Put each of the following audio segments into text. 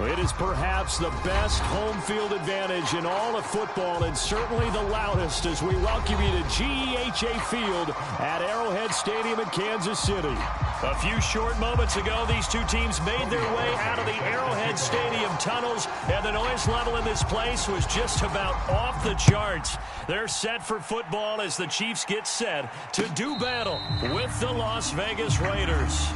It is perhaps the best home field advantage in all of football, and certainly the loudest, as we welcome you to GEHA Field at Arrowhead Stadium in Kansas City. A few short moments ago, these two teams made their way out of the Arrowhead Stadium tunnels, and the noise level in this place was just about off the charts. They're set for football as the Chiefs get set to do battle with the Las Vegas Raiders.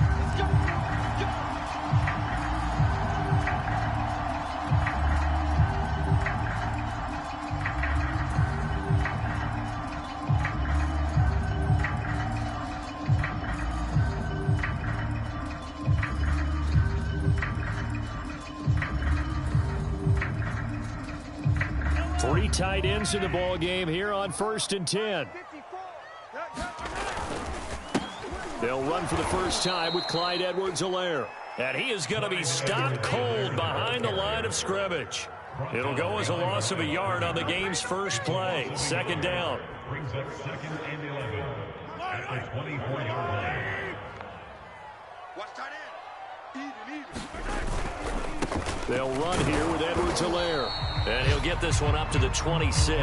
Three tight ends in the ball game here on 1st and 10. They'll run for the first time with Clyde Edwards-Helaire. And he is going to be stopped cold behind the line of scrimmage. It'll go as a loss of a yard on the game's first play. 2nd down. Brings up 2nd and 11 at the 24-yard line. Watch tight end. They'll run here with Edwards-Helaire. And he'll get this one up to the 26.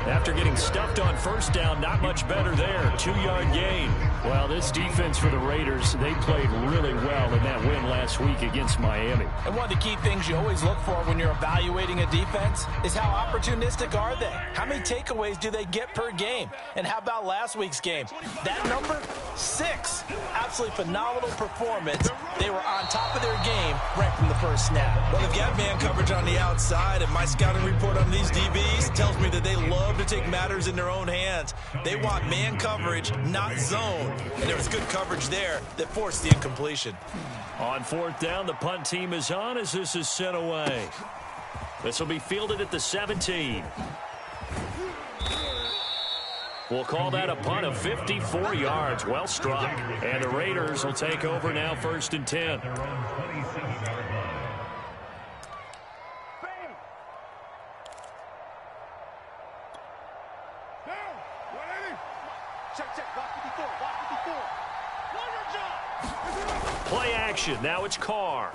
After getting stuffed on 1st down, not much better there. 2-yard gain. Well, this defense for the Raiders, they played really well in that win last week against Miami. And one of the key things you always look for when you're evaluating a defense is how opportunistic are they? How many takeaways do they get per game? And how about last week's game? That number, 6. Absolutely phenomenal performance. They were on top of their game right from the first snap. Well, they've got man coverage on the outside, and my scouting report on these DBs tells me that they love to take matters in their own hands. They want man coverage, not zone. And there was good coverage there that forced the incompletion. On 4th down, the punt team is on as this is sent away. This will be fielded at the 17. We'll call that a punt of 54 yards. Well struck. And the Raiders will take over now 1st and 10. Play action. Now it's Carr.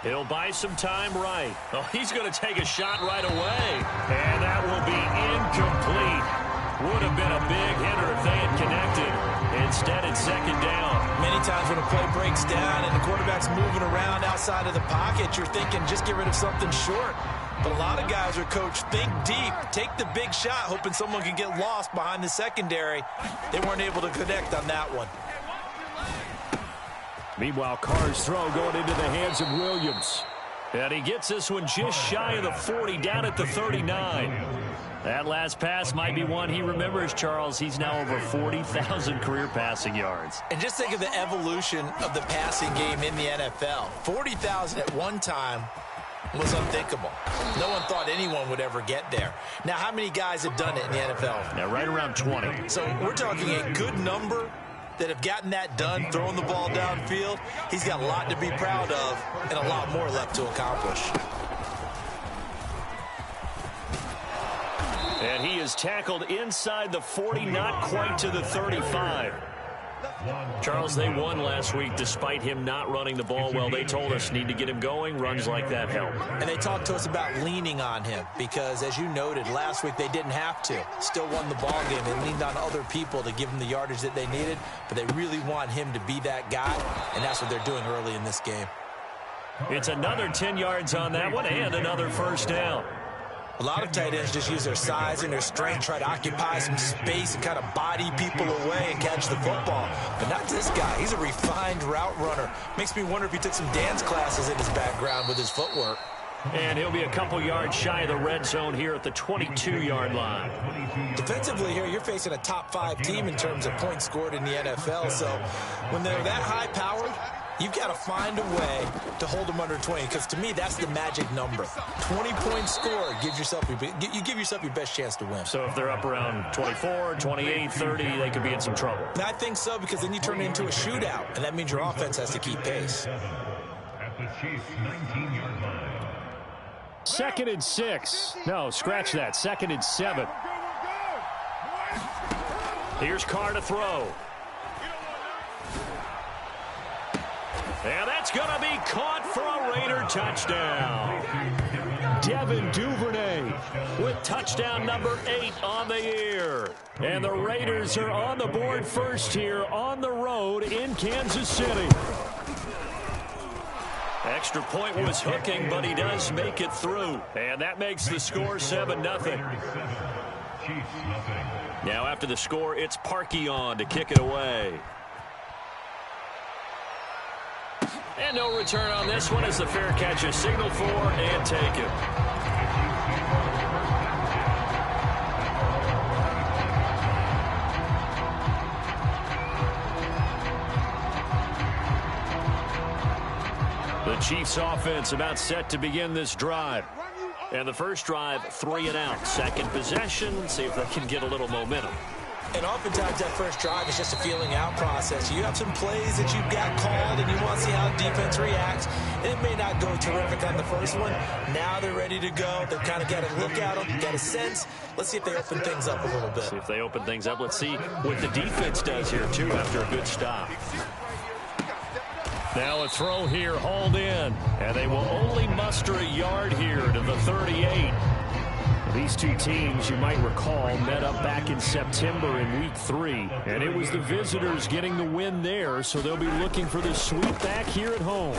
He'll buy some time right. Oh, he's going to take a shot right away. And that will be incomplete. Would have been a big hitter if they had connected. Instead, it's 2nd down. Many times when a play breaks down and the quarterback's moving around outside of the pocket, you're thinking just get rid of something short. But a lot of guys are coached, think deep, take the big shot, hoping someone can get lost behind the secondary. They weren't able to connect on that one. Meanwhile, Carr's throw going into the hands of Williams. And he gets this one just shy of the 40, down at the 39. That last pass might be one he remembers, Charles. He's now over 40,000 career passing yards. And just think of the evolution of the passing game in the NFL. 40,000 at one time was unthinkable. No one thought anyone would ever get there. Now, how many guys have done it in the NFL? Now, right around 20. So we're talking a good number that have gotten that done, throwing the ball downfield. He's got a lot to be proud of and a lot more left to accomplish. And he is tackled inside the 40, not quite to the 35. Charles, they won last week despite him not running the ball well. They told us need to get him going. Runs like that help. And they talked to us about leaning on him because, as you noted, last week they didn't have to. Still won the ball game. They leaned on other people to give them the yardage that they needed, but they really want him to be that guy, and that's what they're doing early in this game. It's another 10 yards on that one and another 1st down. A lot of tight ends just use their size and their strength, try to occupy some space and kind of body people away and catch the football. But not this guy. He's a refined route runner. Makes me wonder if he took some dance classes in his background with his footwork. And he'll be a couple yards shy of the red zone here at the 22-yard line. Defensively here, you're facing a top 5 team in terms of points scored in the NFL. So when they're that high-powered, you've got to find a way to hold them under 20, because to me, that's the magic number. 20 points scored, you give yourself your best chance to win. So if they're up around 24, 28, 30, they could be in some trouble. And I think so, because then you turn it into a shootout, and that means your offense has to keep pace. At the Chiefs' 19-yard line. 2nd and 6. No, scratch that. 2nd and 7. Here's Carr to throw. And that's it's going to be caught for a Raider touchdown. Devin Duvernay with touchdown number 8 on the year. And the Raiders are on the board first here on the road in Kansas City. Extra point was hooking, but he does make it through. And that makes the score 7-0. Now after the score, it's Parkey on to kick it away. And no return on this one as the fair catch is signaled for and taken. The Chiefs offense about set to begin this drive. And the first drive, 3 and out. Second possession, see if they can get a little momentum. And oftentimes that first drive is just a feeling out process. You have some plays that you've got called and you want to see how the defense reacts. It may not go terrific on the first one. Now they're ready to go. They've kind of got a look at them, got a sense. Let's see if they open things up a little bit. See if they open things up. Let's see what the defense does here, too, after a good stop. Now a throw here, hauled in. And they will only muster a yard here to the 38. These two teams, you might recall, met up back in September in Week 3. And it was the visitors getting the win there, so they'll be looking for the sweep back here at home.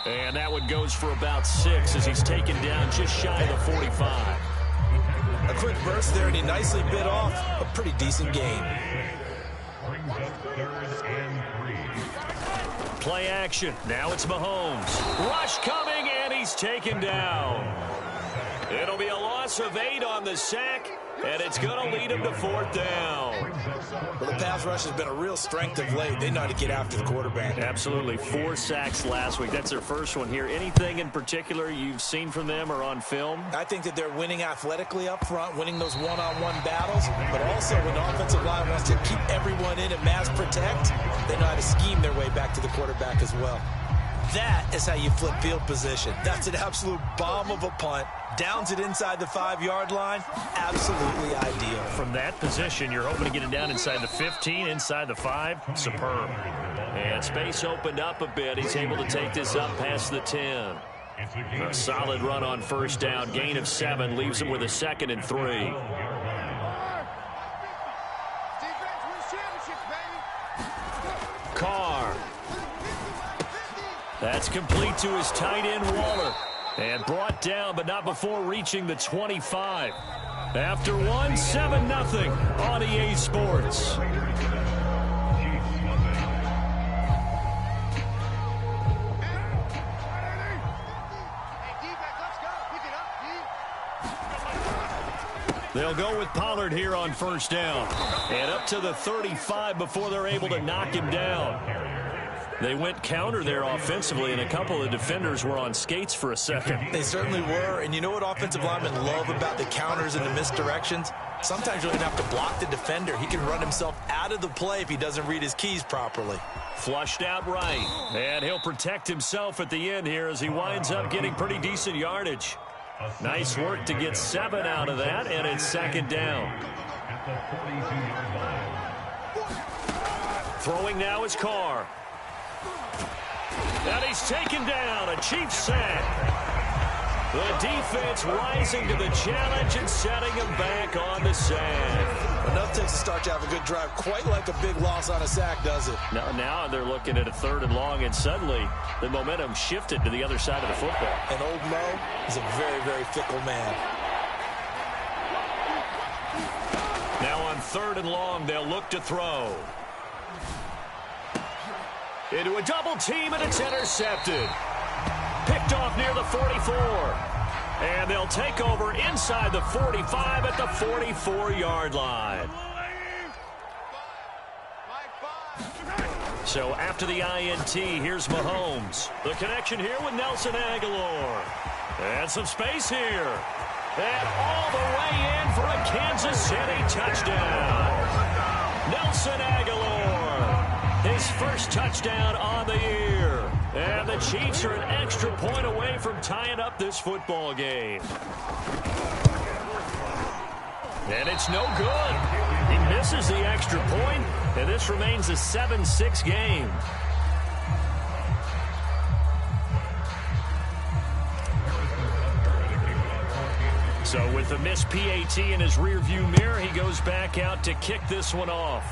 And that one goes for about 6 as he's taken down just shy of the 45. A quick burst there, and he nicely bit off a pretty decent gain. Play action. Now it's Mahomes. Rush coming, and he's taken down. It'll be a loss of 8 on the sack, and it's going to lead him to 4th down. Well, the pass rush has been a real strength of late. They know how to get after the quarterback. Absolutely. 4 sacks last week. That's their first one here. Anything in particular you've seen from them or on film? I think that they're winning athletically up front, winning those one-on-one battles, but also when the offensive line wants to keep everyone in and mass protect, they know how to scheme their way back to the quarterback as well. That is how you flip field position. That's an absolute bomb of a punt. Downs it inside the 5-yard line. Absolutely ideal. From that position, you're hoping to get it down inside the 15, inside the 5. Superb. And space opened up a bit. He's able to take this up past the 10. A solid run on first down. Gain of 7 leaves him with a 2nd and 3. Carr. That's complete to his tight end, Waller. And brought down, but not before reaching the 25. After one, 7-0 on EA Sports. They'll go with Pollard here on first down. And up to the 35 before they're able to knock him down. They went counter there offensively, and a couple of defenders were on skates for a second. They certainly were, and you know what offensive linemen love about the counters and the misdirections? Sometimes you don't have to block the defender. He can run himself out of the play if he doesn't read his keys properly. Flushed out right, and he'll protect himself at the end here as he winds up getting pretty decent yardage. Nice work to get 7 out of that, and it's 2nd down. Throwing now is Carr. And he's taken down, a Chiefs sack. The defense rising to the challenge and setting him back on the sack. Enough takes to start to have a good drive, quite like a big loss on a sack, does it? Now they're looking at a 3rd and long, and suddenly the momentum shifted to the other side of the football. And old Mo is a very, very fickle man. Now on 3rd and long, they'll look to throw. Into a double team, and it's intercepted. Picked off near the 44. And they'll take over inside the 45 at the 44-yard line. So after the INT, here's Mahomes. The connection here with Nelson Aguilar. And some space here. And all the way in for a Kansas City touchdown. Nelson Aguilar. His first touchdown on the year. And the Chiefs are an extra point away from tying up this football game. And it's no good. He misses the extra point, and this remains a 7-6 game. So with the missed PAT in his rearview mirror, he goes back out to kick this one off.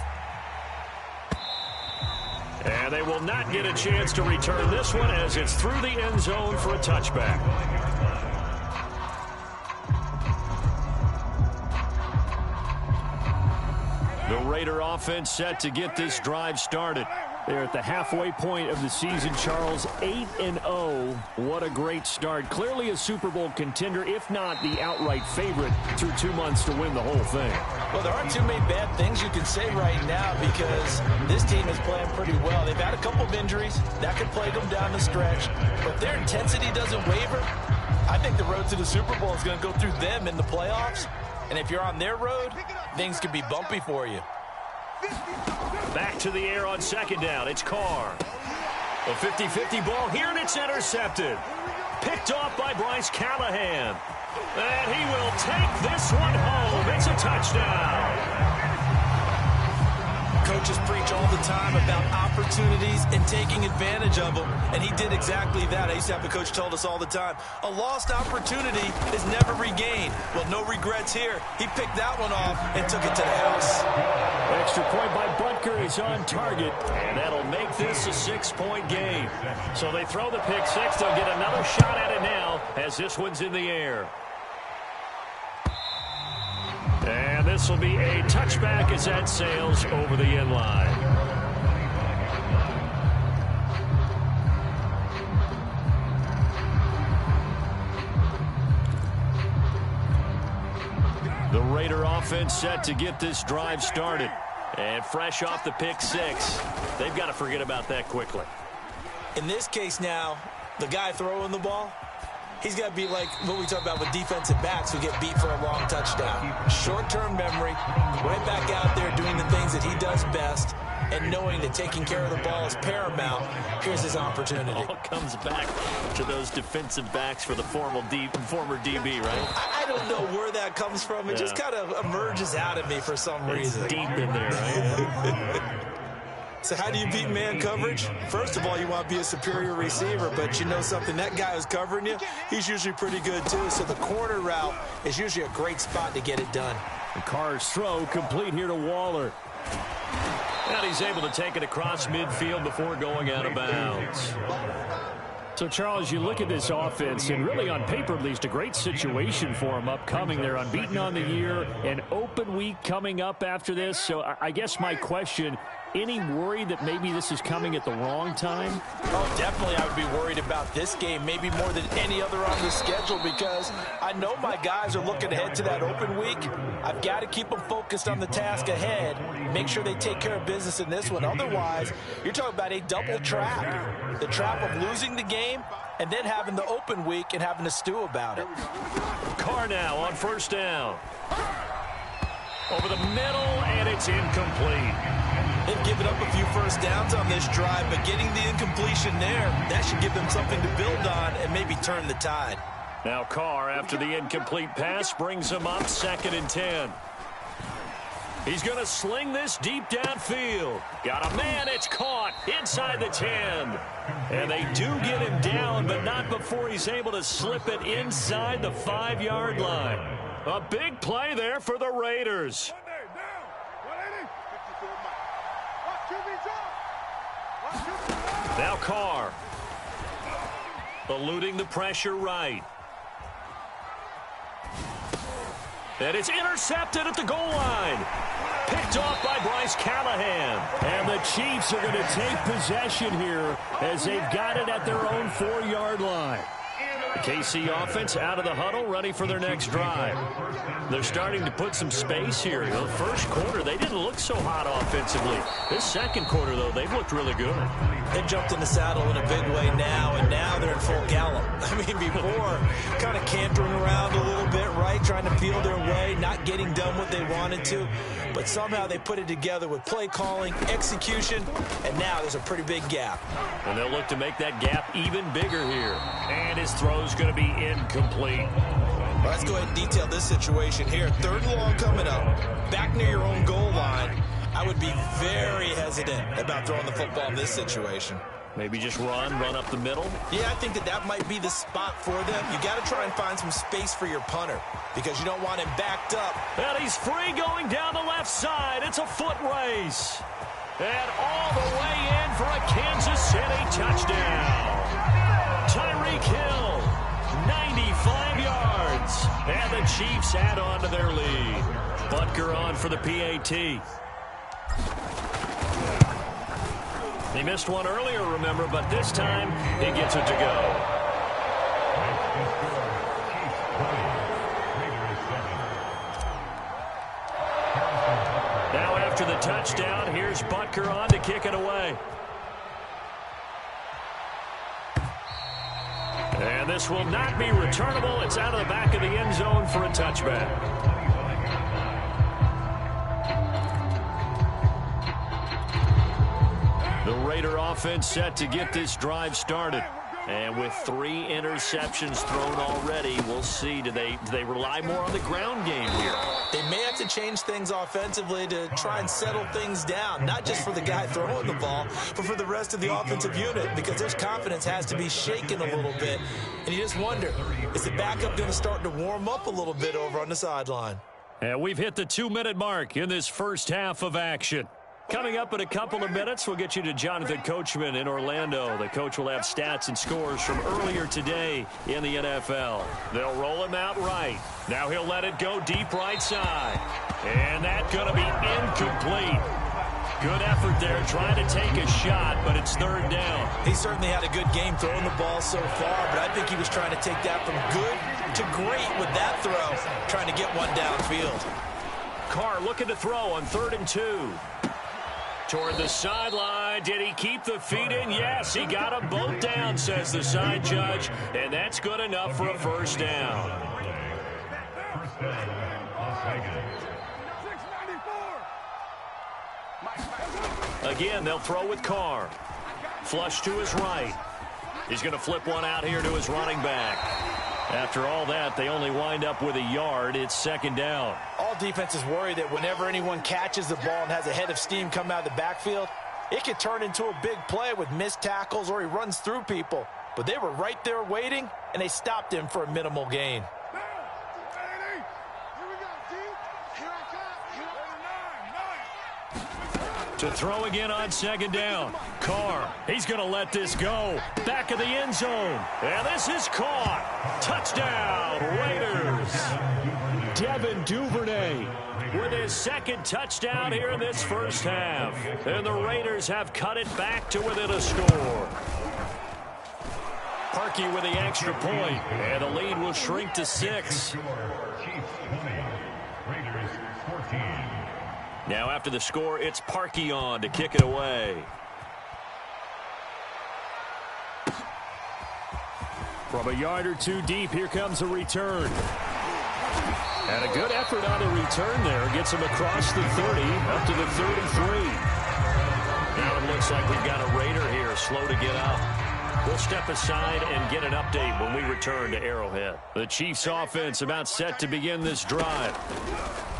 And they will not get a chance to return this one as it's through the end zone for a touchback. The Raider offense set to get this drive started. They're at the halfway point of the season, Charles, 8-0. What a great start. Clearly a Super Bowl contender, if not the outright favorite, through 2 months to win the whole thing. Well, there aren't too many bad things you can say right now because this team is playing pretty well. They've had a couple of injuries. That could plague them down the stretch. But if their intensity doesn't waver, I think the road to the Super Bowl is going to go through them in the playoffs. And if you're on their road, things could be bumpy for you. Back to the air on second down. It's Carr. A 50-50 ball here, and it's intercepted. Picked off by Bryce Callahan. And he will take this one home. It's a touchdown. Coaches preach all the time about opportunities and taking advantage of them, and he did exactly that. I used to have a coach told us all the time, a lost opportunity is never regained. Well, no regrets here. He picked that one off and took it to the house. Extra point by Butker is on target, and that'll make this a 6-point game. So they throw the pick six. They'll get another shot at it now as this one's in the air. And this will be a touchback as that sails over the end line. The Raider offense set to get this drive started. And fresh off the pick six, they've got to forget about that quickly. In this case now, the guy throwing the ball, he's got to be like what we talk about with defensive backs who get beat for a long touchdown. Short-term memory, right back out there doing the things that he does best, and knowing that taking care of the ball is paramount. Here's his opportunity. It all comes back to those defensive backs for the former DB, right? I don't know where that comes from. It just kind of emerges out of me for some reason. It's deep in there, right? So how do you beat man coverage? First of all, you want to be a superior receiver, but you know something, that guy who's covering you, he's usually pretty good too. So the corner route is usually a great spot to get it done. The Carr's throw complete here to Waller. And he's able to take it across midfield before going out of bounds. So, Charles, you look at this offense, and really on paper, at least, a great situation for them upcoming. They're unbeaten on the year, an open week coming up after this. So I guess my question, any worry that maybe this is coming at the wrong time? Oh, definitely I would be worried about this game, maybe more than any other on the schedule, because I know my guys are looking ahead to that open week. I've got to keep them focused on the task ahead, make sure they take care of business in this one. Otherwise, you're talking about a double trap. The trap of losing the game and then having the open week and having to stew about it. Carr now on first down. Over the middle, and it's incomplete. They've given up a few first downs on this drive, but getting the incompletion there, that should give them something to build on and maybe turn the tide. Now Carr, after the incomplete pass, brings him up 2nd and 10. He's going to sling this deep downfield. Got a man, it's caught inside the 10. And they do get him down, but not before he's able to slip it inside the 5-yard line. A big play there for the Raiders. Now Carr, eluding the pressure right. And it's intercepted at the goal line. Picked off by Bryce Callahan. And the Chiefs are going to take possession here as they've got it at their own 4-yard line. The KC offense out of the huddle, ready for their next drive. They're starting to put some space here. The first quarter, they didn't look so hot offensively. This second quarter, though, they've looked really good. They've jumped in the saddle in a big way now, and now they're in full gallop. I mean, before, kind of cantering around a little bit, right, trying to feel their way, not getting done what they wanted to. But somehow they put it together with play calling, execution, and now there's a pretty big gap. And they'll look to make that gap even bigger here. And his throw's going to be incomplete. Well, let's go ahead and detail this situation here. 3rd and long coming up, back near your own goal line. I would be very hesitant about throwing the football in this situation. Maybe just run up the middle. Yeah, I think that might be the spot for them. You got to try and find some space for your punter because you don't want him backed up. And he's free going down the left side. It's a foot race. And all the way in for a Kansas City touchdown. Tyreek Hill, 95 yards. And the Chiefs add on to their lead. Butker on for the PAT. He missed one earlier, remember, but this time he gets it to go. Now after the touchdown, here's Butker on to kick it away. And this will not be returnable. It's out of the back of the end zone for a touchback. The Raider offense set to get this drive started. And with 3 interceptions thrown already, we'll see. Do they rely more on the ground game here? They may have to change things offensively to try and settle things down, not just for the guy throwing the ball, but for the rest of the offensive unit, because their confidence has to be shaken a little bit. And you just wonder, is the backup going to start to warm up a little bit over on the sideline? And we've hit the 2-minute mark in this first half of action. Coming up in a couple of minutes, we'll get you to Jonathan Coachman in Orlando. The coach will have stats and scores from earlier today in the NFL. They'll roll him out right. Now he'll let it go deep right side. And that's going to be incomplete. Good effort there trying to take a shot, but it's third down. He certainly had a good game throwing the ball so far, but I think he was trying to take that from good to great with that throw, trying to get one downfield. Carr looking to throw on 3rd and 2. Toward the sideline. Did he keep the feet in? Yes, he got them both down, says the side judge. And that's good enough for a first down. Again, they'll throw with Carr. Flush to his right. He's going to flip one out here to his running back. After all that, they only wind up with a yard. It's 2nd down. All defenses worry that whenever anyone catches the ball and has a head of steam come out of the backfield, it could turn into a big play with missed tackles or he runs through people. But they were right there waiting, and they stopped him for a minimal gain. To throw again on 2nd down. Carr, he's going to let this go. Back of the end zone. And this is caught. Touchdown, Raiders. Devin Duvernay with his 2nd touchdown here in this first half. And the Raiders have cut it back to within a score. Parkey with the extra point. And the lead will shrink to 6. Now after the score, it's Parkey on to kick it away. From a yard or 2 deep, here comes a return. And a good effort on the return there. Gets him across the 30, up to the 33. Now it looks like we've got a Raider here, slow to get up. We'll step aside and get an update when we return to Arrowhead. The Chiefs offense about set to begin this drive.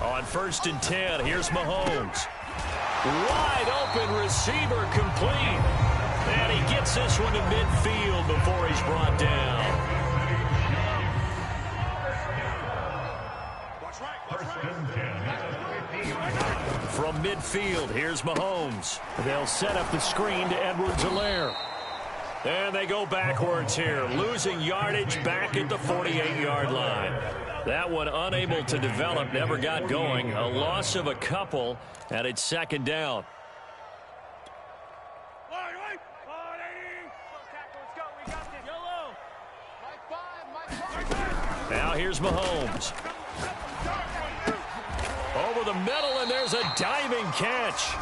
On 1st and 10, here's Mahomes. Wide open receiver complete. And he gets this one to midfield before he's brought down. From midfield, here's Mahomes. They'll set up the screen to Edwards-Helaire. And they go backwards here, losing yardage back at the 48-yard line. That one unable to develop, never got going. A loss of a couple, and it's 2nd down. Now here's Mahomes. Over the middle, and there's a diving catch.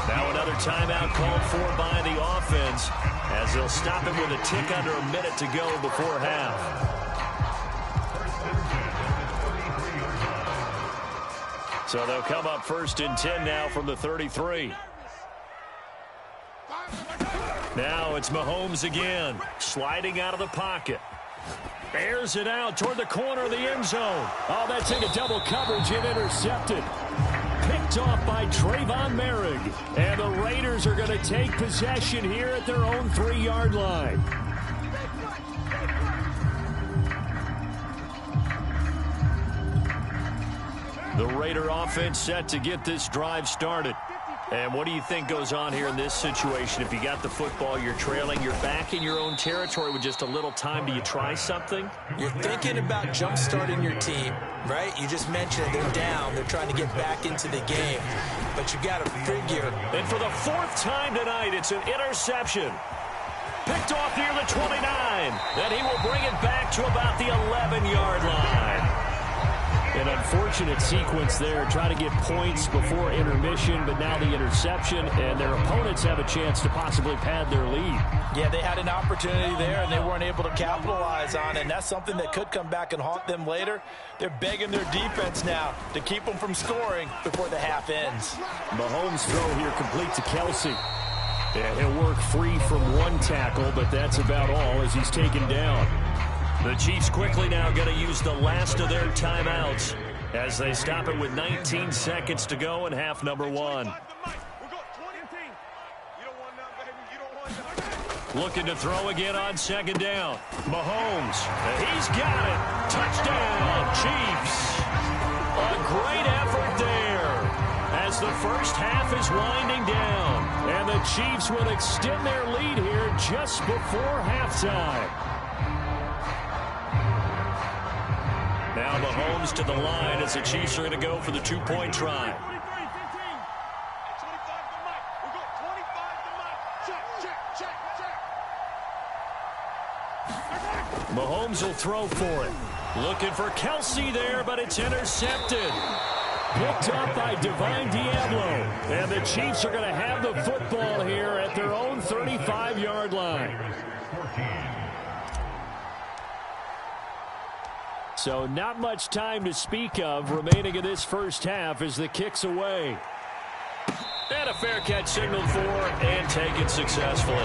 Now another timeout called for by the offense, as they'll stop it with a tick under a minute to go before half. So they'll come up 1st and 10 now from the 33. Now it's Mahomes again, sliding out of the pocket. Airs it out toward the corner of the end zone. Oh, that's into double coverage and intercepted. Picked Picked off by Trayvon Merrick. And the Raiders are going to take possession here at their own 3-yard line. The Raider offense set to get this drive started. And what do you think goes on here in this situation? If you got the football, you're trailing, you're back in your own territory with just a little time. Do you try something? You're thinking about jump-starting your team, right? You just mentioned they're down. They're trying to get back into the game. But you got to figure. And for the 4th time tonight, it's an interception. Picked off near the 29. Then he will bring it back to about the 11-yard line. An unfortunate sequence there, trying to get points before intermission, but now the interception, and their opponents have a chance to possibly pad their lead. Yeah, they had an opportunity there, and they weren't able to capitalize on it, and that's something that could come back and haunt them later. They're begging their defense now to keep them from scoring before the half ends. Mahomes' throw here complete to Kelsey. And he'll work free from one tackle, but that's about all as he's taken down. The Chiefs quickly now going to use the last of their timeouts as they stop it with 19 seconds to go in half number 1. Looking to throw again on 2nd down. Mahomes, he's got it. Touchdown, Chiefs. A great effort there as the first half is winding down. And the Chiefs will extend their lead here just before halftime. Now Mahomes to the line as the Chiefs are going to go for the 2-point try. Mahomes will throw for it. Looking for Kelsey there, but it's intercepted. Picked up by Divine Diablo. And the Chiefs are going to have the football here at their own 35-yard line. So not much time to speak of remaining in this first half as the kick's away. And a fair catch signaled for and taken successfully.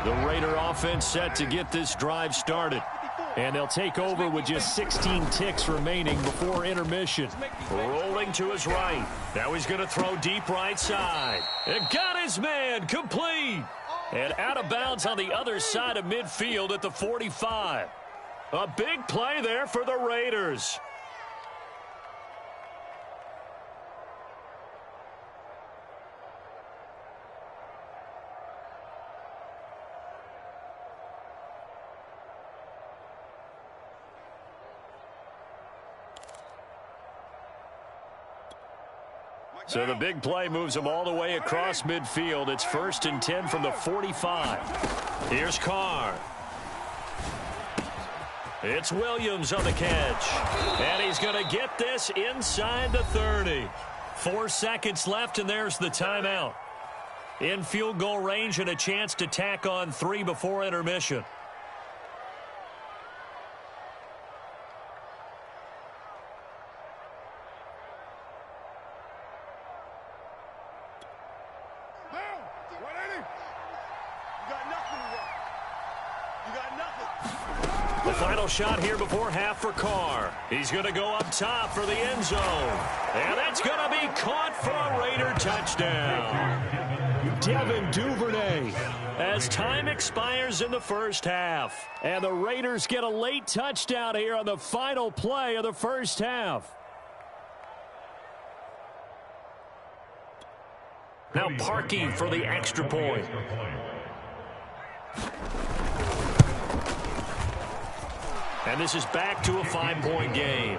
The Raider offense set to get this drive started. And they'll take over with just 16 ticks remaining before intermission. Rolling to his right. Now he's going to throw deep right side. And got his man complete. And out of bounds on the other side of midfield at the 45. A big play there for the Raiders. So the big play moves them all the way across midfield. It's 1st and 10 from the 45. Here's Carr. It's Williams on the catch. And he's going to get this inside the 30. 4 seconds left, and there's the timeout. In field goal range and a chance to tack on 3 before intermission. The final shot here before half for Carr. He's going to go up top for the end zone. And that's going to be caught for a Raider touchdown. Devin Duvernay as time expires in the first half. And the Raiders get a late touchdown here on the final play of the first half. Now Parkey for the extra point. And this is back to a 5-point game.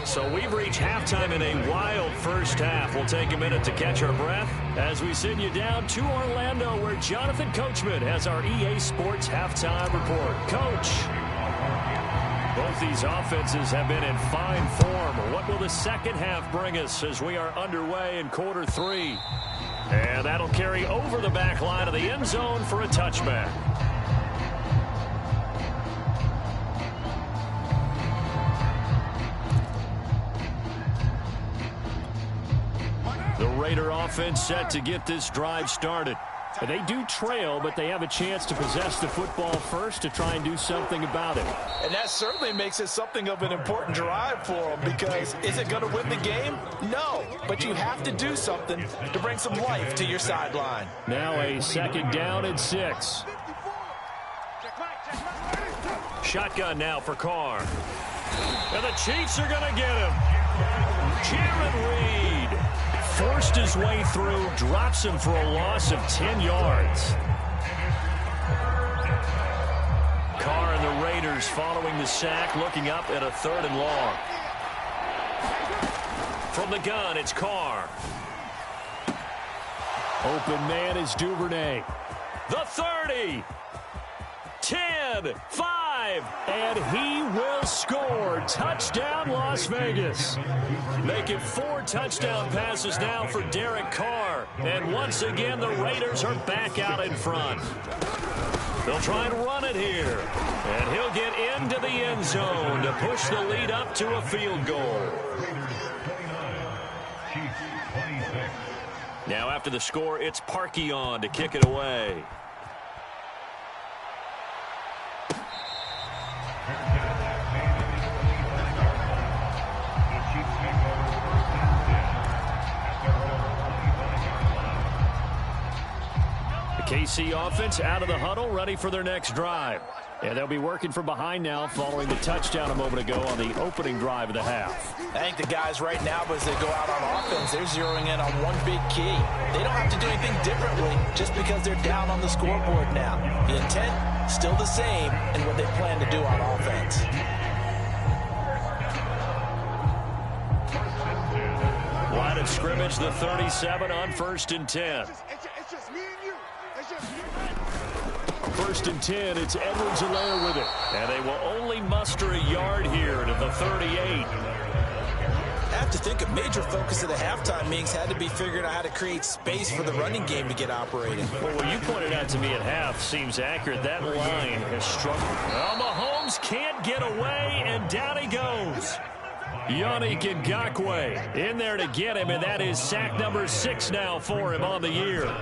So we've reached halftime in a wild first half. We'll take a minute to catch our breath as we send you down to Orlando, where Jonathan Coachman has our EA Sports halftime report. Coach, both these offenses have been in fine form. What will the second half bring us as we are underway in quarter 3? And that'll carry over the back line of the end zone for a touchback. The Raider offense set to get this drive started. They do trail, but they have a chance to possess the football first to try and do something about it. And that certainly makes it something of an important drive for them, because is it going to win the game? No, but you have to do something to bring some life to your sideline. Now a 2nd down and 6. Shotgun now for Carr. And the Chiefs are going to get him. Jaron Reed forced his way through, drops him for a loss of 10 yards. Carr and the Raiders following the sack, looking up at a 3rd and long. From the gun, it's Carr. Open man is Duvernay. The 30. 10, 5, and he will score. Touchdown, Las Vegas. Making 4 touchdown passes now for Derek Carr. And once again, the Raiders are back out in front. They'll try and run it here. And he'll get into the end zone to push the lead up to a field goal. Now after the score, it's Parkey on to kick it away. KC offense out of the huddle, ready for their next drive. And they'll be working from behind now following the touchdown a moment ago on the opening drive of the half. I think the guys right now, as they go out on offense, they're zeroing in on one big key. They don't have to do anything differently just because they're down on the scoreboard now. The intent, still the same, and what they plan to do on offense. Line of scrimmage, the 37 on 1st and 10. It's just me and you. It's just me. 1st and 10, it's Edwards-Helaire with it. And they will only muster a yard here to the 38. I have to think a major focus of the halftime meetings had to be figuring out how to create space for the running game to get operating. Well, what you pointed out to me at half seems accurate. That line has struggled. Well, Mahomes can't get away, and down he goes. Yannick Ngakoue in there to get him, and that is sack number 6 now for him on the year.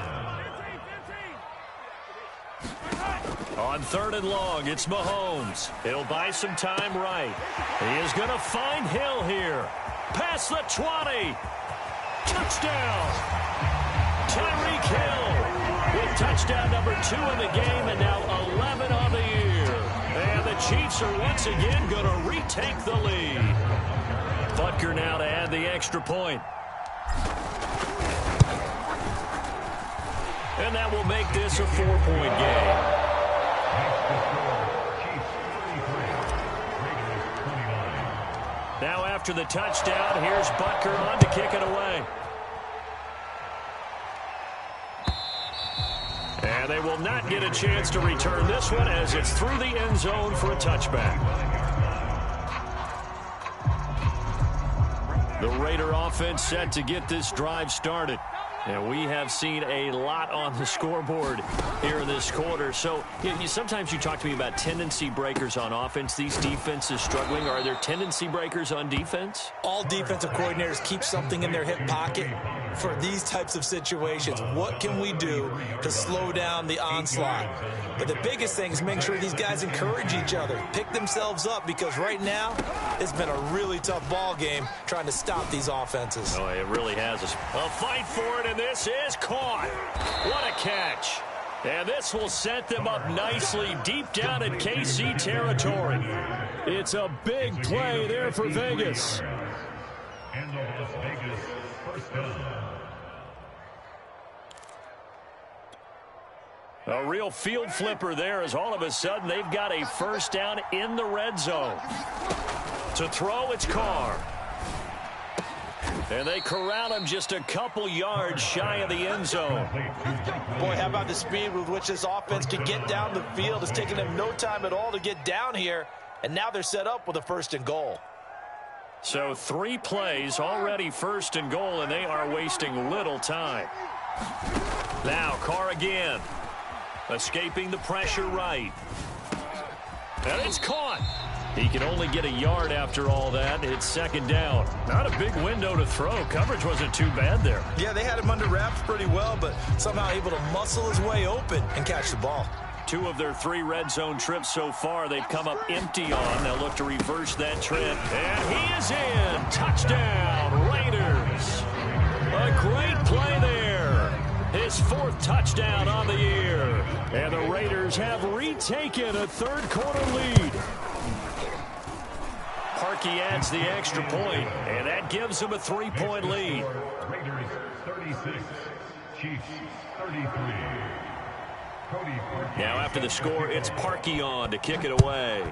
On 3rd and long, it's Mahomes. He'll buy some time right. He is going to find Hill here. Past the 20. Touchdown. Tyreek Hill with touchdown number 2 in the game, and now 11 on the year. And the Chiefs are once again going to retake the lead. Butker now to add the extra point. And that will make this a 4-point game. Now after the touchdown, here's Butker on to kick it away. And they will not get a chance to return this one as it's through the end zone for a touchback. The Raider offense set to get this drive started. And we have seen a lot on the scoreboard here in this quarter. So sometimes you talk to me about tendency breakers on offense. These defenses struggling. Are there tendency breakers on defense? All defensive coordinators keep something in their hip pocket for these types of situations. What can we do to slow down the onslaught? But the biggest thing is make sure these guys encourage each other, pick themselves up, because right now it's been a really tough ball game trying to stop these offenses. Oh, it really has. A fight for it, and this is caught. What a catch. And this will set them up nicely deep down in KC territory. It's a big play there for Vegas. And the Las Vegas first down. A real field flipper there, as all of a sudden they've got a first down in the red zone. To throw, it's Carr. And they corral him just a couple yards shy of the end zone. Boy, how about the speed with which this offense can get down the field? It's taken them no time at all to get down here, and now they're set up with a 1st and goal. So 3 plays, already 1st and goal, and they are wasting little time. Now Carr again. Escaping the pressure right. And it's caught. He can only get a yard after all that. It's second down. Not a big window to throw. Coverage wasn't too bad there. Yeah, they had him under wraps pretty well, but somehow able to muscle his way open and catch the ball. 2 of their 3 red zone trips so far, they've come up empty on. They'll look to reverse that trend. And he is in. Touchdown, Raiders. A great play there. His 4th touchdown on the year. And the Raiders have retaken a third-quarter lead. Parkey adds the extra point, and that gives him a 3-point lead. Raiders 36, Chiefs 33. Now after the score, it's Parkey on to kick it away.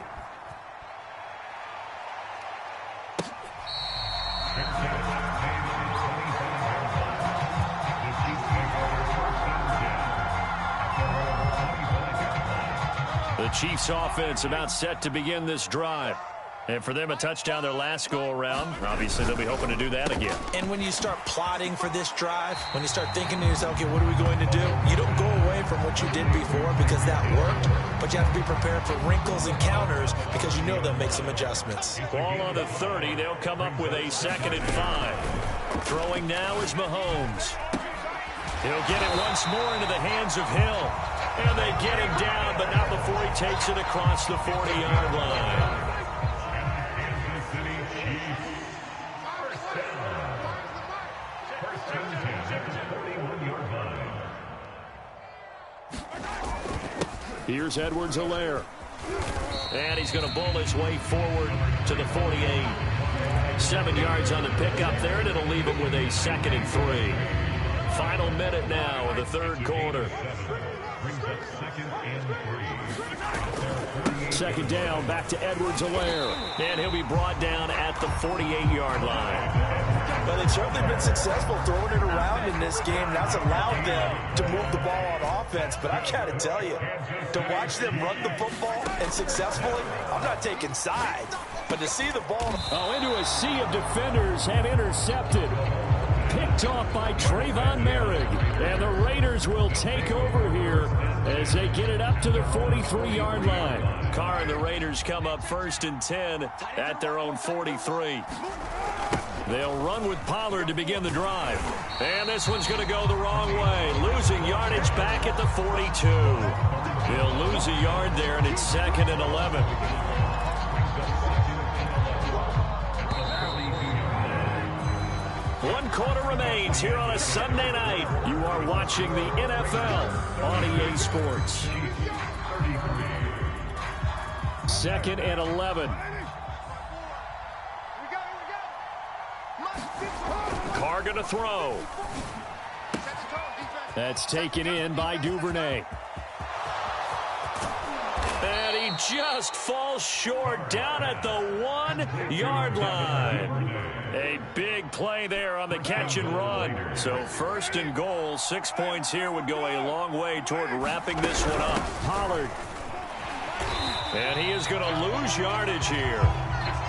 The Chiefs offense about set to begin this drive. And for them, a touchdown their last go-around. Obviously, they'll be hoping to do that again. And when you start plotting for this drive, when you start thinking to yourself, okay, what are we going to do? You don't go away from what you did before because that worked, but you have to be prepared for wrinkles and counters because you know they'll make some adjustments. Ball on the 30. They'll come up with a 2nd and 5. Throwing now is Mahomes. He'll get it once more into the hands of Hill. And they get him down, but not before he takes it across the 40-yard line. Here's Edwards-Helaire. And he's going to bull his way forward to the 48. 7 yards on the pickup there, and it'll leave him with a 2nd and 3. Final minute now of the third quarter. 2nd down, back to Edwards-Helaire. And he'll be brought down at the 48-yard line. Well, they've certainly been successful throwing it around in this game. That's allowed them to move the ball on offense. But I got to tell you, to watch them run the football and successfully, I'm not taking sides. But to see the ball... into a sea of defenders and intercepted. Picked off by Trayvon Merrick. And the Raiders will take over here as they get it up to the 43-yard line. Carr and the Raiders come up 1st and 10 at their own 43. They'll run with Pollard to begin the drive. And this one's going to go the wrong way. Losing yardage back at the 42. He'll lose a yard there, and it's 2nd and 11. One quarter remains here on a Sunday night. You are watching the NFL on EA Sports. 2nd and 11. Carr going to throw. That's taken in by Duvernay. And he just falls short down at the 1-yard line. A big play there on the catch and run. So 1st and goal, 6 points here would go a long way toward wrapping this one up. Pollard. And he is going to lose yardage here.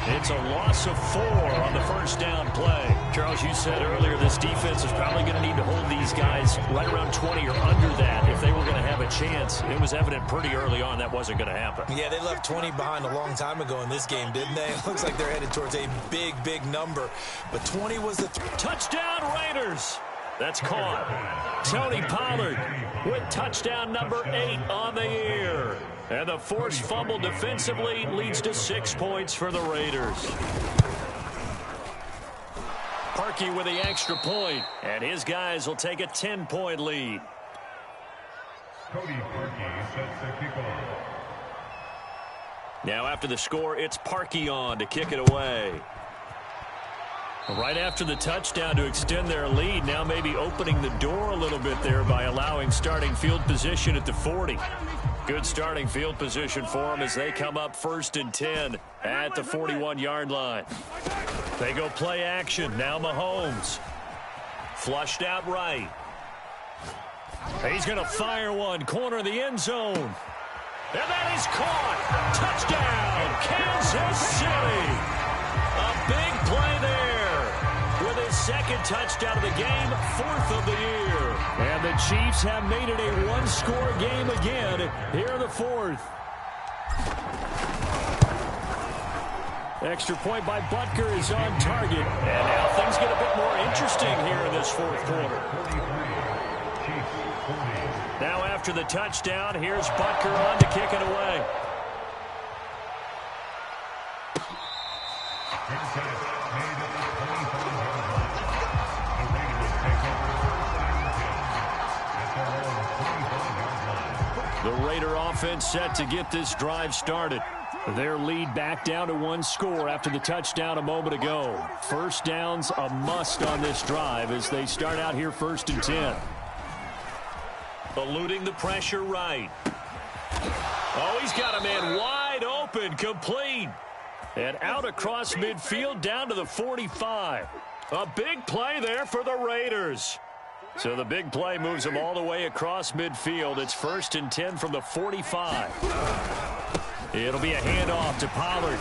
It's a loss of 4 on the 1st down play. Charles, you said earlier this defense is probably going to need to hold these guys right around 20 or under that if they were going to have a chance. It was evident pretty early on that wasn't going to happen. Yeah, they left 20 behind a long time ago in this game, didn't they? It looks like they're headed towards a big, big number. But 20 was the... Touchdown, Raiders! That's caught. Tony Pollard with touchdown number 8 on the year. And the forced fumble defensively leads to 6 points for the Raiders. Parkey with the extra point, and his guys will take a 10-point lead. Cody Parkey sets the kickoff. Now after the score, it's Parkey on to kick it away. Right after the touchdown to extend their lead, now maybe opening the door a little bit there by allowing starting field position at the 40. Good starting field position for them as they come up 1st and 10 at the 41-yard line. They go play action. Now Mahomes. Flushed out right. He's going to fire one. Corner of the end zone. And that is caught. Touchdown, Kansas City. A big play there with his 2nd touchdown of the game, 4th of the year. And the Chiefs have made it a one-score game again here in the 4th. Extra point by Butker is on target. And now things get a bit more interesting here in this fourth quarter. Now after the touchdown, here's Butker on to kick it away. The Raider offense set to get this drive started. Their lead back down to one score after the touchdown a moment ago. First down's a must on this drive as they start out here 1st and 10. Eluding the pressure right. Oh, he's got a man wide open, complete. And out across midfield down to the 45. A big play there for the Raiders. So the big play moves them all the way across midfield. It's 1st and 10 from the 45. It'll be a handoff to Pollard.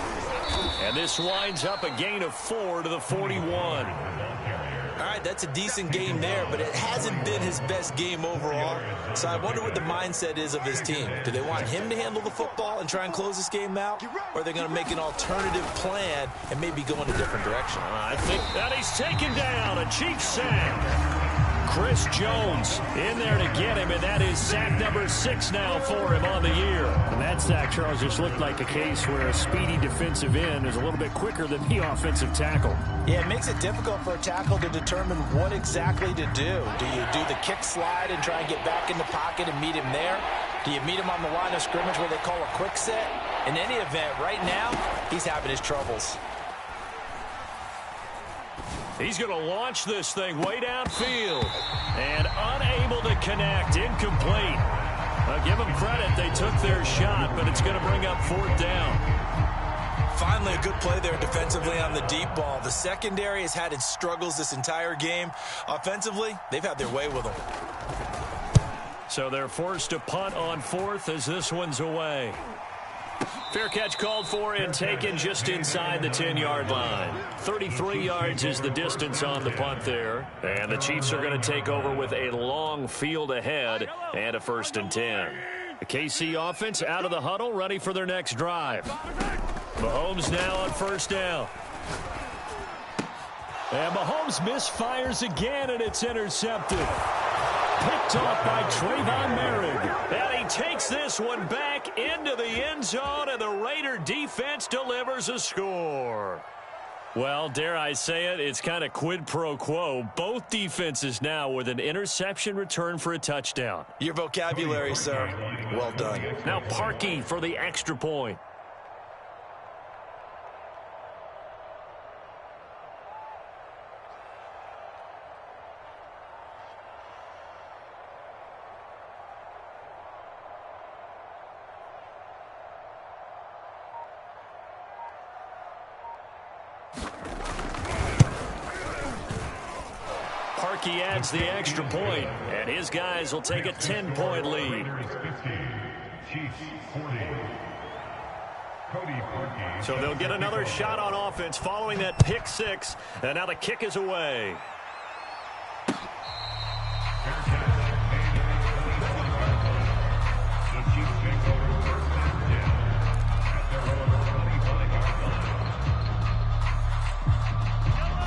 And this winds up a gain of 4 to the 41. All right, that's a decent game there, but it hasn't been his best game overall. So I wonder what the mindset is of his team. Do they want him to handle the football and try and close this game out? Or are they going to make an alternative plan and maybe go in a different direction? I think that he's taken down. A Chiefs sack. Chris Jones in there to get him, and that is sack number 6 now for him on the year. And that sack, Charles, just looked like a case where a speedy defensive end is a little bit quicker than the offensive tackle. Yeah, it makes it difficult for a tackle to determine what exactly to do. Do you do the kick slide and try and get back in the pocket and meet him there? Do you meet him on the line of scrimmage where they call a quick set? In any event, right now, he's having his troubles. He's going to launch this thing way downfield. And unable to connect. Incomplete. Give them credit. They took their shot, but it's going to bring up 4th down. Finally, a good play there defensively on the deep ball. The secondary has had its struggles this entire game. Offensively, they've had their way with them. So they're forced to punt on 4th as this one's away. Fair catch called for and taken just inside the 10-yard line. 33 yards is the distance on the punt there. And the Chiefs are going to take over with a long field ahead and a 1st and 10. The KC offense out of the huddle, ready for their next drive. Mahomes now on 1st down. And Mahomes misfires again, and it's intercepted. Picked off by Trayvon Merrick. And he takes this one back into the end zone, and the Raider defense delivers a score. Well, dare I say it, it's kind of quid pro quo. Both defenses now with an interception return for a touchdown. Your vocabulary, sir. Well done. Now Parkey for the extra point. He adds the extra point, and his guys will take a 10-point lead. So they'll get another shot on offense following that pick 6, and now the kick is away.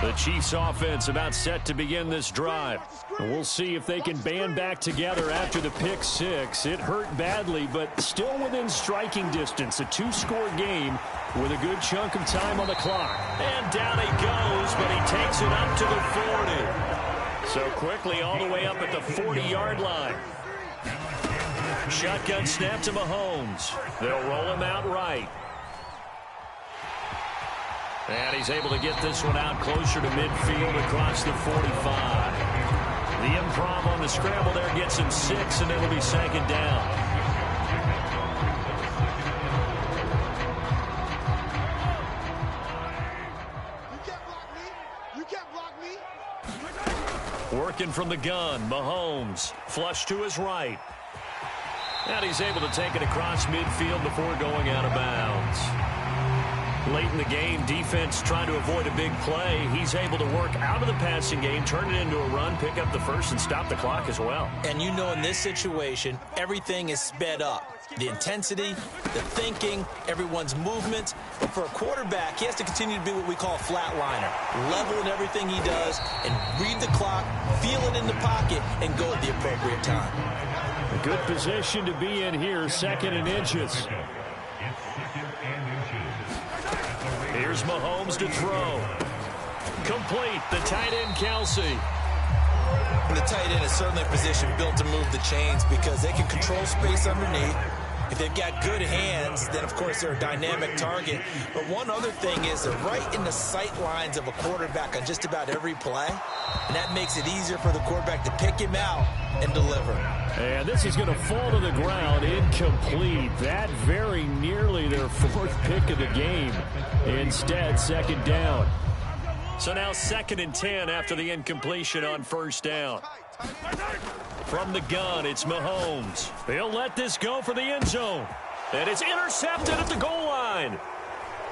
The Chiefs offense about set to begin this drive. And we'll see if they can band back together after the pick 6. It hurt badly, but still within striking distance. A 2-score game with a good chunk of time on the clock. And down he goes, but he takes it up to the 40. So quickly all the way up at the 40-yard line. Shotgun snap to Mahomes. They'll roll him out right. And he's able to get this one out closer to midfield across the 45. The improv on the scramble there gets him 6, and it'll be 2nd down. You can't block me. Working from the gun, Mahomes. Flush to his right. And he's able to take it across midfield before going out of bounds. Late in the game, defense trying to avoid a big play. He's able to work out of the passing game, turn it into a run, pick up the first, and stop the clock as well. And you know in this situation, everything is sped up. The intensity, the thinking, everyone's movements. But for a quarterback, he has to continue to be what we call a flatliner. Level in everything he does and read the clock, feel it in the pocket, and go at the appropriate time. A good position to be in here, 2nd and inches. Here's Mahomes to throw. Complete, the tight end, Kelsey. The tight end is certainly a position built to move the chains because they can control space underneath. If they've got good hands, then, of course, they're a dynamic target. But one other thing is they're right in the sight lines of a quarterback on just about every play, and that makes it easier for the quarterback to pick him out and deliver. And this is going to fall to the ground, incomplete. That very nearly their 4th pick of the game. Instead, 2nd down. So now 2nd and 10 after the incompletion on 1st down. From the gun, it's Mahomes. He'll let this go for the end zone. And it's intercepted at the goal line.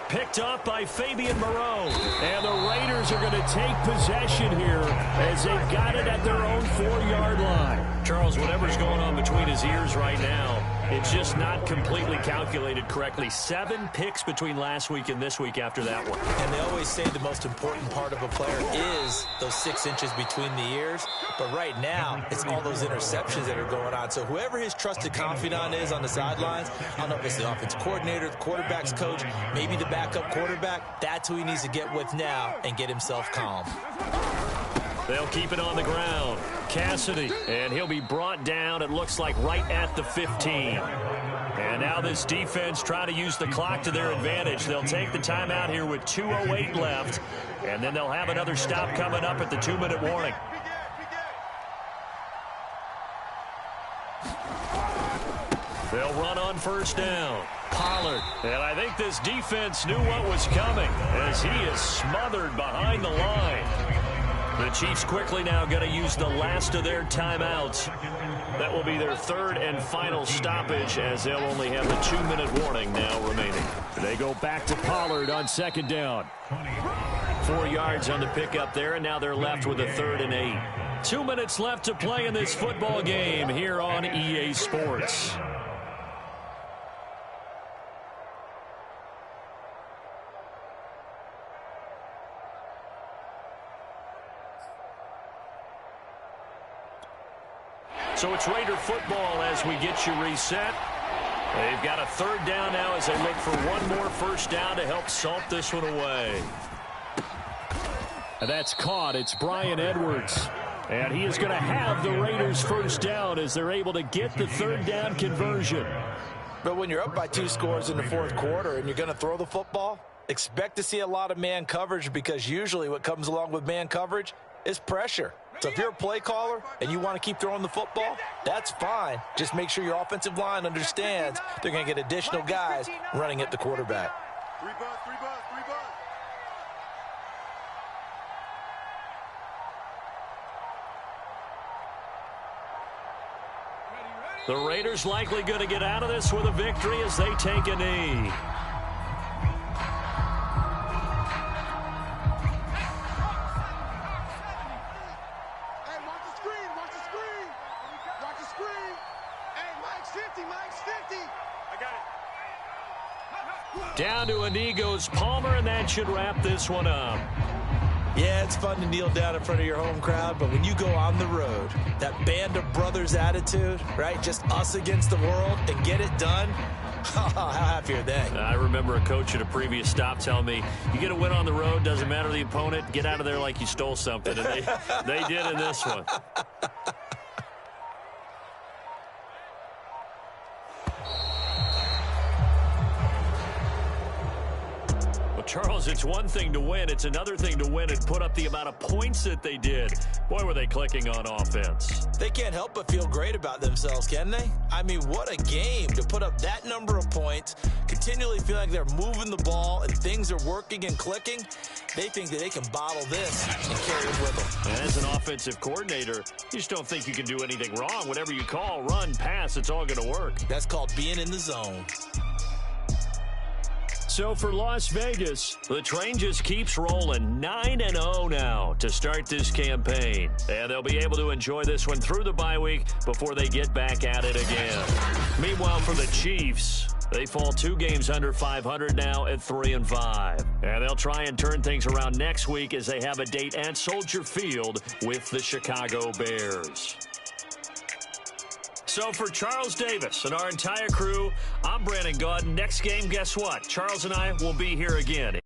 Picked up by Fabian Moreau. And the Raiders are going to take possession here as they've got it at their own 4-yard line. Charles, whatever's going on between his ears right now, it's just not completely calculated correctly. 7 picks between last week and this week after that one. And they always say the most important part of a player is those 6 inches between the ears. But right now, it's all those interceptions that are going on. So whoever his trusted confidant is on the sidelines, I don't know if it's the offensive coordinator, the quarterback's coach, maybe the backup quarterback, that's who he needs to get with now and get himself calm. They'll keep it on the ground. Cassidy, and he'll be brought down, it looks like, right at the 15. And now this defense trying to use the clock to their advantage. They'll take the timeout here with 2:08 left, and then they'll have another stop coming up at the 2-minute warning. They'll run on 1st down. Pollard. And I think this defense knew what was coming as he is smothered behind the line. The Chiefs quickly now going to use the last of their timeouts. That will be their 3rd and final stoppage as they'll only have the 2-minute warning now remaining. They go back to Pollard on 2nd down. 4 yards on the pickup there, and now they're left with a 3rd and 8. 2 minutes left to play in this football game here on EA Sports. So it's Raider football as we get you reset. They've got a 3rd down now as they look for one more 1st down to help salt this one away. And that's caught. It's Brian Edwards. And he is going to have the Raiders 1st down as they're able to get the 3rd down conversion. But when you're up by 2 scores in the 4th quarter and you're going to throw the football, expect to see a lot of man coverage because usually what comes along with man coverage is pressure. So if you're a play caller and you want to keep throwing the football, that's fine. Just make sure your offensive line understands they're going to get additional guys running at the quarterback. 3 buzz, 3 buzz, 3 buzz. The Raiders likely going to get out of this with a victory as they take a knee. Down to a knee goes Palmer, and that should wrap this one up. Yeah, it's fun to kneel down in front of your home crowd, but when you go on the road, that band of brothers attitude, right, just us against the world and get it done, how happy are they? I remember a coach at a previous stop telling me, you get a win on the road, doesn't matter the opponent, get out of there like you stole something, and they did in this one. Charles, it's one thing to win. It's another thing to win and put up the amount of points that they did. Boy, were they clicking on offense. They can't help but feel great about themselves, can they? I mean, what a game to put up that number of points, continually feel like they're moving the ball and things are working and clicking. They think that they can bottle this and carry it with them. And as an offensive coordinator, you just don't think you can do anything wrong. Whatever you call, run, pass, it's all going to work. That's called being in the zone. So for Las Vegas, the train just keeps rolling 9-0 now to start this campaign. And they'll be able to enjoy this one through the bye week before they get back at it again. Meanwhile, for the Chiefs, they fall 2 games under 500 now at 3-5. And they'll try and turn things around next week as they have a date at Soldier Field with the Chicago Bears. So for Charles Davis and our entire crew, I'm Brandon Gaudin. Next game, guess what? Charles and I will be here again.